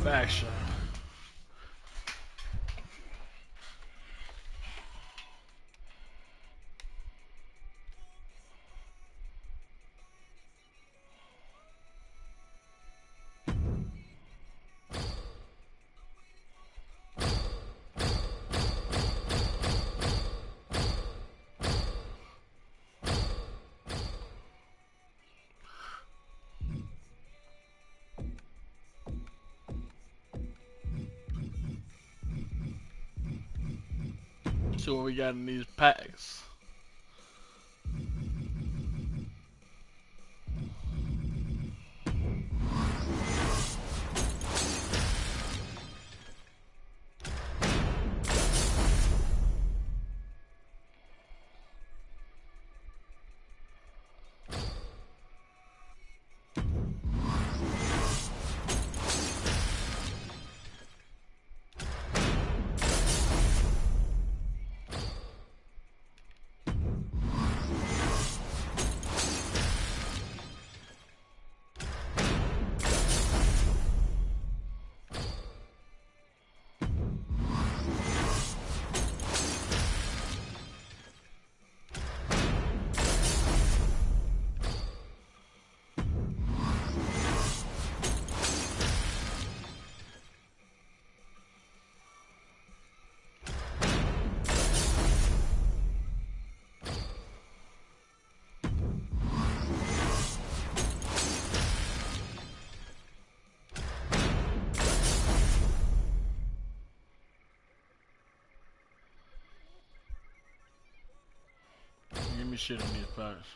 Faction. See what we got in these packs. me shit in these parts.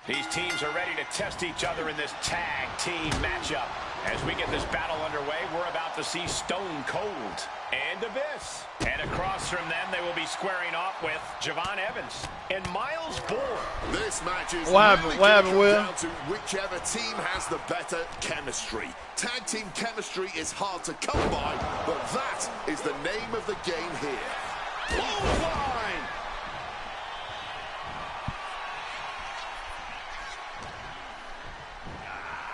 These teams are ready to test each other in this tag team matchup. As we get this battle underway, we're about to see Stone Cold and Abyss. And across from them, they will be squaring off with Javon Evans and Miles Bourne. This match is What really happened, come Will? down to whichever team has the better chemistry. Tag team chemistry is hard to come by, but that is the name of the game here. Clothesline!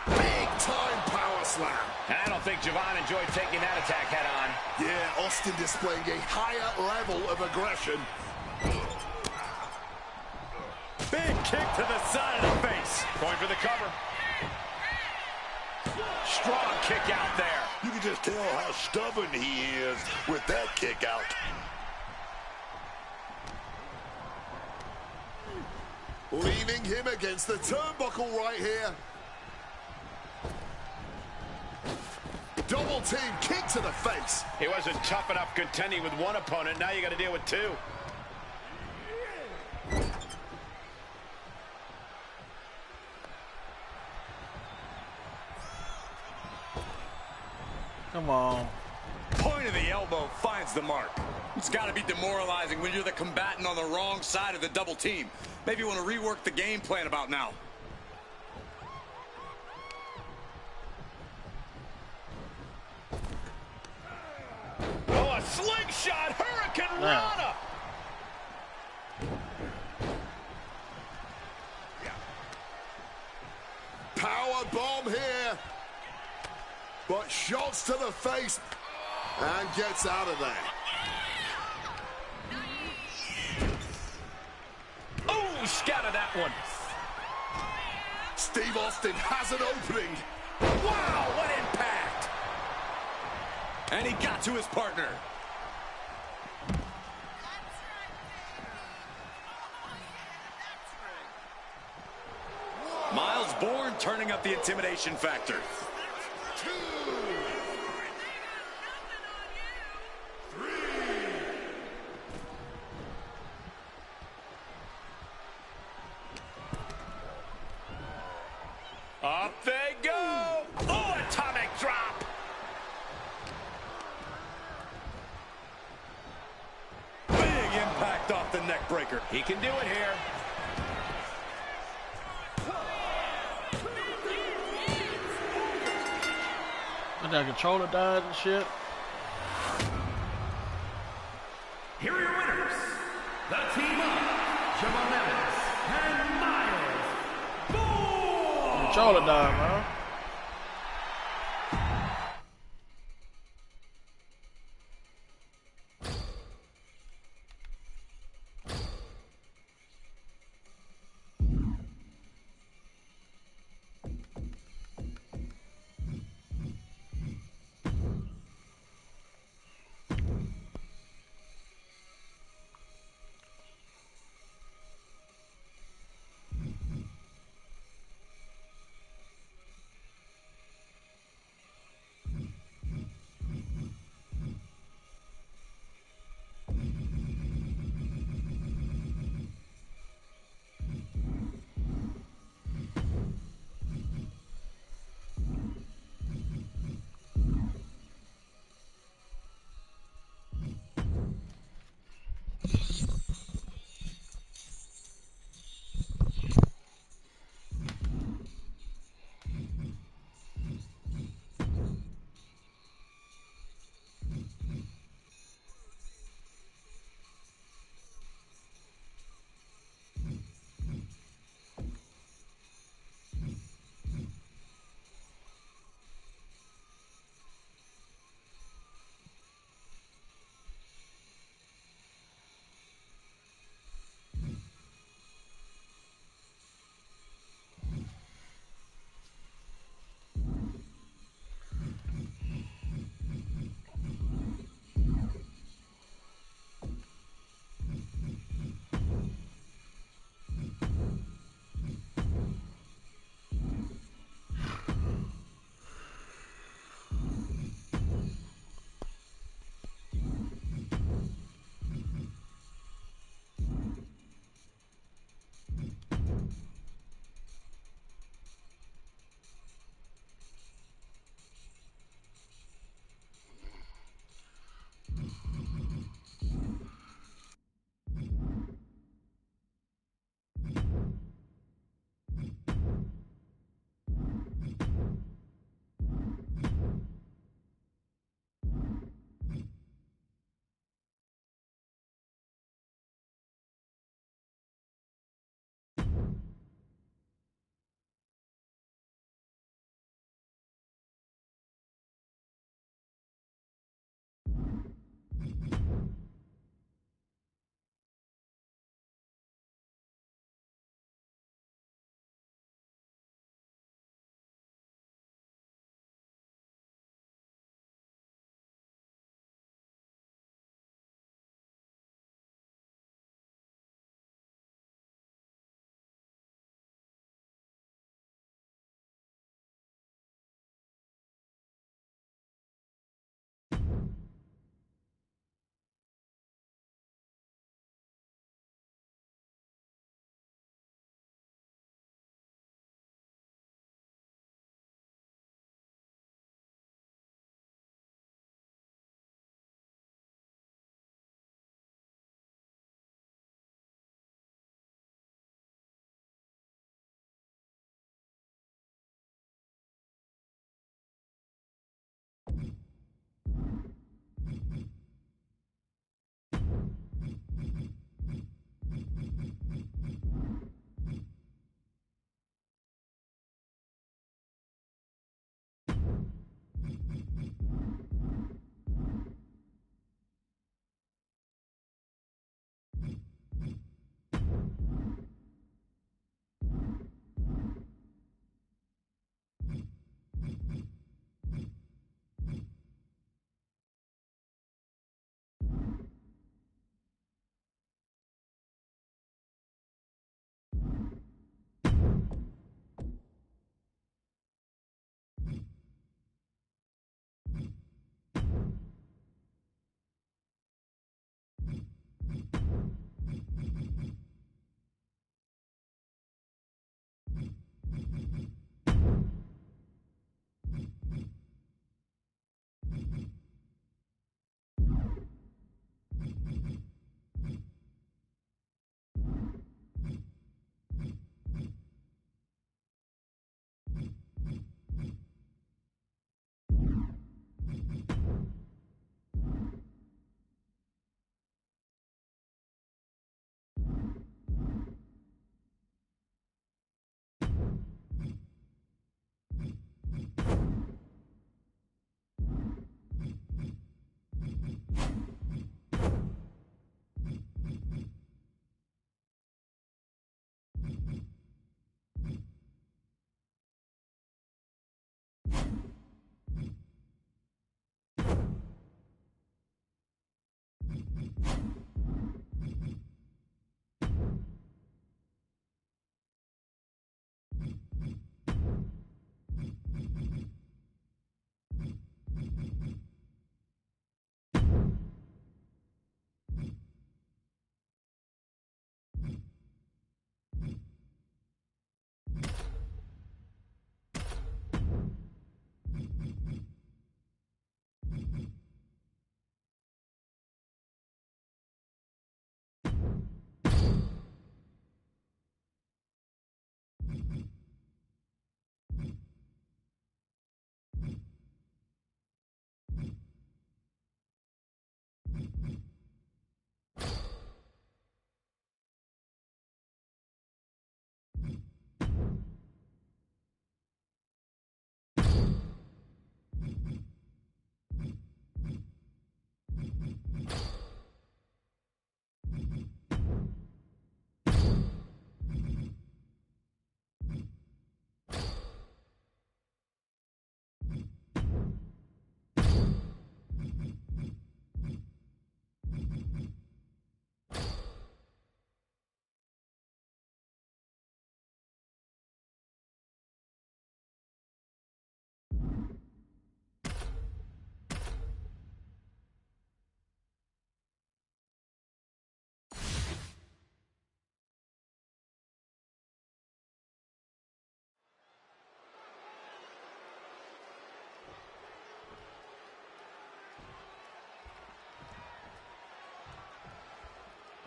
Big-time power slam. I don't think Javon enjoyed taking that attack head-on. Yeah, Austin displaying a higher level of aggression. Big kick to the side of the face. Going for the cover. Strong kick out there. You can just tell how stubborn he is with that kick out. Leaving him against the turnbuckle right here. Double team kick to the face. He wasn't tough enough contending with one opponent. Now you got to deal with two. Come on. Point of the elbow finds the mark. It's got to be demoralizing when you're the combatant on the wrong side of the double team. Maybe you want to rework the game plan about now. Oh, a slingshot Hurricane Rana. Power bomb here. But shots to the face and gets out of there. Oh, scattered that one. Steve Austin has an opening. Wow, what impact! And he got to his partner. Miles Bourne turning up the intimidation factor. Up they go. Oh, atomic drop. Big impact off the neck breaker. He can do it here. And that controller died and shit. Here are your winners, the team of Javon Evans and Miles Bourne. Controller died, man.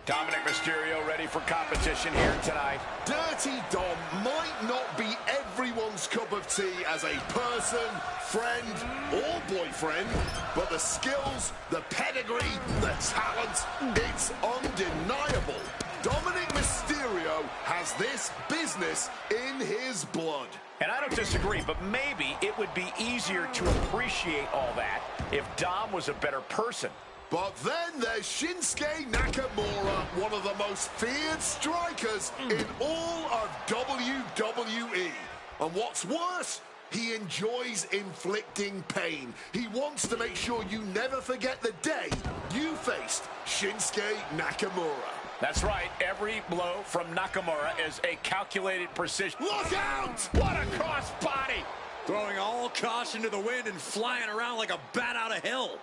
Dominic Mysterio ready for competition here tonight. Dirty Dom might not be everyone's cup of tea as a person, friend, or boyfriend, but the skills, the pedigree, the talent, it's undeniable. Dominic Mysterio has this business in his blood. And I don't disagree, but maybe it would be easier to appreciate all that if Dom was a better person. But then there's Shinsuke Nakamura, one of the most feared strikers in all of WWE. And what's worse, he enjoys inflicting pain. He wants to make sure you never forget the day you faced Shinsuke Nakamura. That's right. Every blow from Nakamura is a calculated precision. Look out! What a cross body! Throwing all caution to the wind and flying around like a bat out of hell.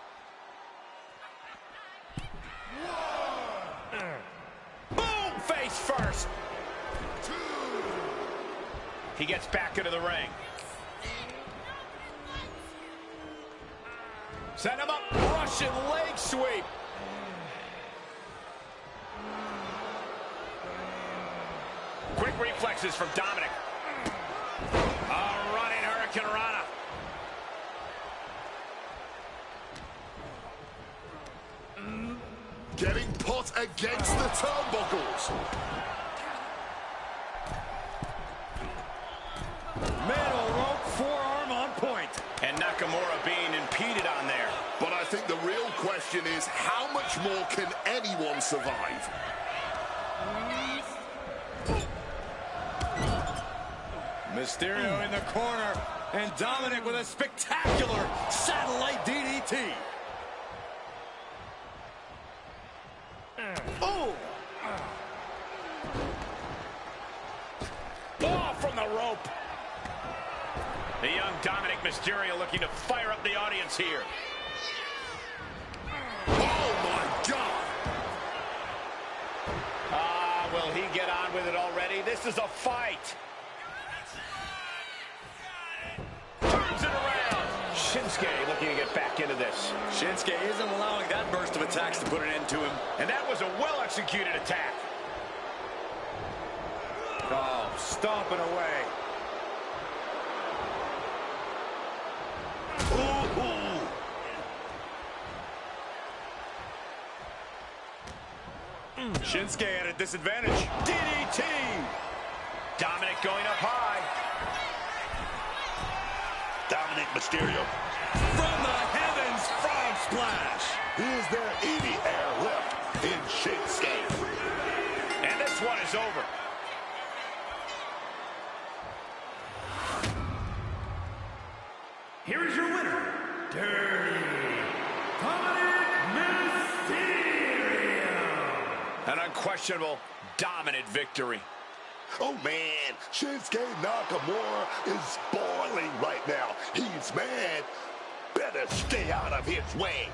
Boom! Face first. He gets back into the ring. Set him up. Russian leg sweep. Quick reflexes from Dominic. A running Hurricane Rana. Getting put against the turnbuckles. Middle rope forearm on point. And Nakamura being impeded on there. But I think the real question is, how much more can anyone survive? Mysterio in the corner, and Dominic with a spectacular satellite DDT. Oh! Oh, from the rope. The young Dominic Mysterio looking to fire up the audience here. Oh, my God! Will he get on with it already? This is a fight. Turns it around. Shinsuke looking to get back into this. Shinsuke isn't allowing that burst of attacks to put an end to him. And that was a well-executed attack. Oh, stomping away. Shinsuke at a disadvantage. DDT! Dominic going up high. Dominic Mysterio. From the heavens, frog splash. Is there any air left in Shinsuke? And this one is over. here is your winner, Dirty Dominic Mysterio. An unquestionable, dominant victory. Oh, man, Shinsuke Nakamura is boiling right now. He's mad. Better stay out of his way.